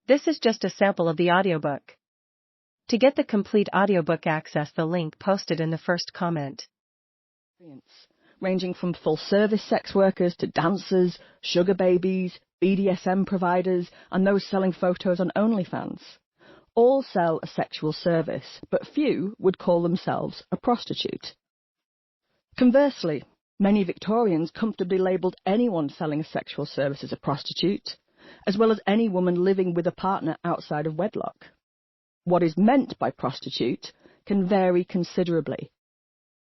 This is just a sample of the audiobook. To get the complete audiobook, access the link posted in the first comment. Ranging from full-service sex workers to dancers, sugar babies, BDSM providers, and those selling photos on OnlyFans. All sell a sexual service, but few would call themselves a prostitute. Conversely, many Victorians comfortably labelled anyone selling a sexual service as a prostitute, as well as any woman living with a partner outside of wedlock. What is meant by prostitute can vary considerably,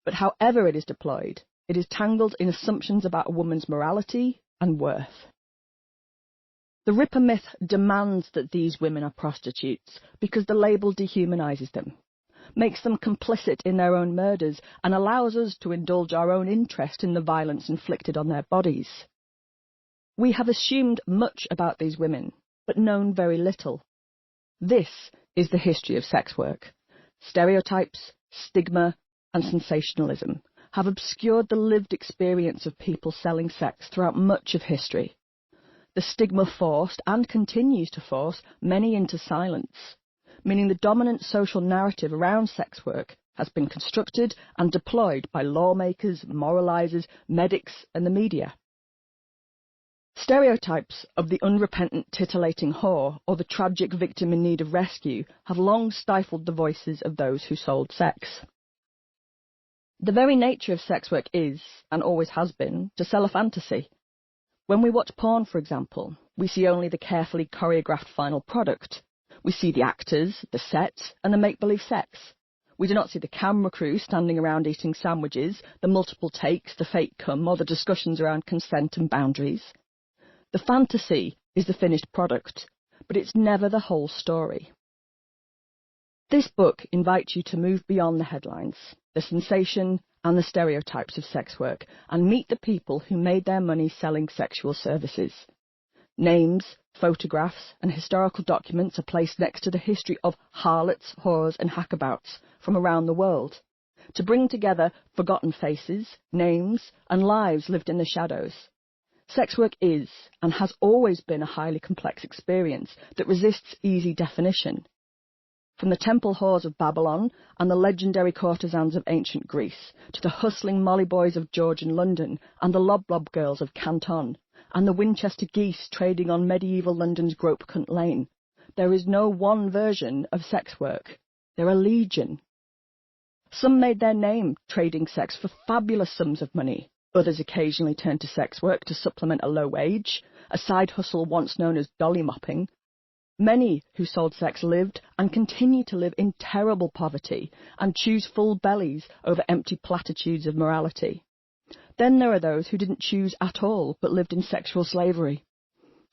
but however it is deployed, it is tangled in assumptions about a woman's morality and worth. The Ripper myth demands that these women are prostitutes because the label dehumanises them, makes them complicit in their own murders, and allows us to indulge our own interest in the violence inflicted on their bodies. We have assumed much about these women, but known very little. This is the history of sex work. Stereotypes, stigma, and sensationalism have obscured the lived experience of people selling sex throughout much of history. The stigma forced, and continues to force, many into silence, meaning the dominant social narrative around sex work has been constructed and deployed by lawmakers, moralisers, medics, and the media. Stereotypes of the unrepentant titillating whore or the tragic victim in need of rescue have long stifled the voices of those who sold sex. The very nature of sex work is, and always has been, to sell a fantasy. When we watch porn, for example, we see only the carefully choreographed final product. We see the actors, the set, and the make-believe sex. We do not see the camera crew standing around eating sandwiches, the multiple takes, the fake cum, or the discussions around consent and boundaries. The fantasy is the finished product, but it's never the whole story. This book invites you to move beyond the headlines, the sensation, and the stereotypes of sex work, and meet the people who made their money selling sexual services. Names, photographs, and historical documents are placed next to the history of harlots, whores, and hackabouts from around the world, to bring together forgotten faces, names, and lives lived in the shadows. Sex work is, and has always been, a highly complex experience that resists easy definition. From the temple whores of Babylon and the legendary courtesans of ancient Greece, to the hustling molly boys of Georgian London and the lob-lob girls of Canton, and the Winchester geese trading on medieval London's Gropecunt Lane, there is no one version of sex work. There are legion. Some made their name trading sex for fabulous sums of money. Others occasionally turned to sex work to supplement a low wage, a side hustle once known as dolly mopping. Many who sold sex lived and continue to live in terrible poverty and choose full bellies over empty platitudes of morality. Then there are those who didn't choose at all but lived in sexual slavery.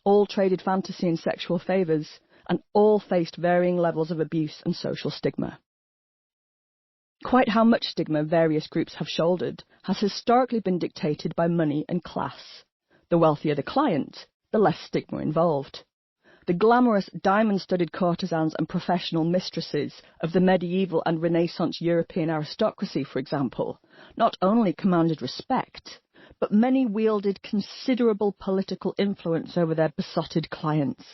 All traded fantasy and sexual favours, and all faced varying levels of abuse and social stigma. Quite how much stigma various groups have shouldered has historically been dictated by money and class. The wealthier the client, the less stigma involved. The glamorous diamond-studded courtesans and professional mistresses of the medieval and Renaissance European aristocracy, for example, not only commanded respect, but many wielded considerable political influence over their besotted clients.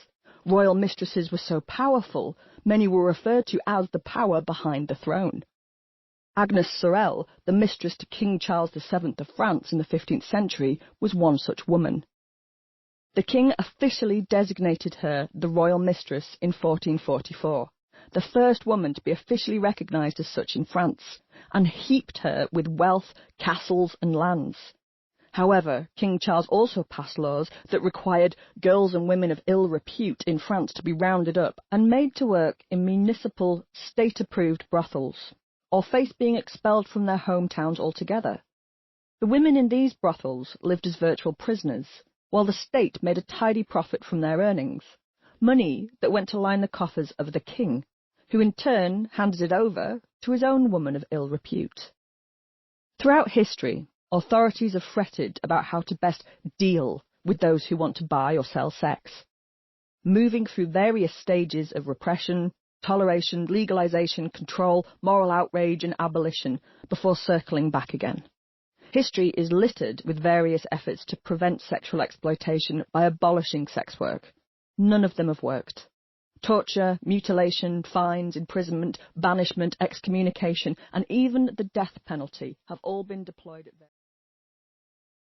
Royal mistresses were so powerful, many were referred to as the power behind the throne. Agnes Sorel, the mistress to King Charles VII of France in the 15th century, was one such woman. The king officially designated her the royal mistress in 1444, the first woman to be officially recognised as such in France, and heaped her with wealth, castles and lands. However, King Charles also passed laws that required girls and women of ill repute in France to be rounded up and made to work in municipal, state-approved brothels, or face being expelled from their hometowns altogether. The women in these brothels lived as virtual prisoners, while the state made a tidy profit from their earnings, money that went to line the coffers of the king, who in turn handed it over to his own woman of ill repute. Throughout history, authorities have fretted about how to best deal with those who want to buy or sell sex, moving through various stages of repression, toleration, legalisation, control, moral outrage and abolition before circling back again. History is littered with various efforts to prevent sexual exploitation by abolishing sex work. None of them have worked. Torture, mutilation, fines, imprisonment, banishment, excommunication, and even the death penalty have all been deployed at